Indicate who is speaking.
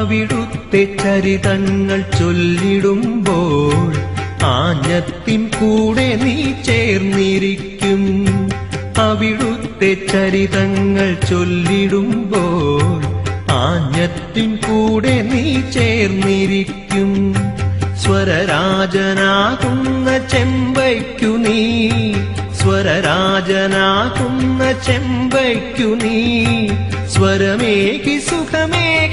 Speaker 1: അവിടുത്തെ ചരിതങ്ങൾ ചൊല്ലിടുമ്പോൾ ആഞ്ഞത്തിൻ കൂടെ നീ ചേർന്നിരിക്കും. അവിടുത്തെ ചരിതങ്ങൾ ചൊല്ലിടുമ്പോൾ ആഞ്ഞത്തിൻ കൂടെ നീ ചേർന്നിരിക്കും. സ്വരരാജനാകുന്ന ചെമ്പയ്ക്കു നീ, സ്വരരാജനാകുന്ന ചെമ്പയ്ക്കു നീ സ്വരമേകി സുഖമേകി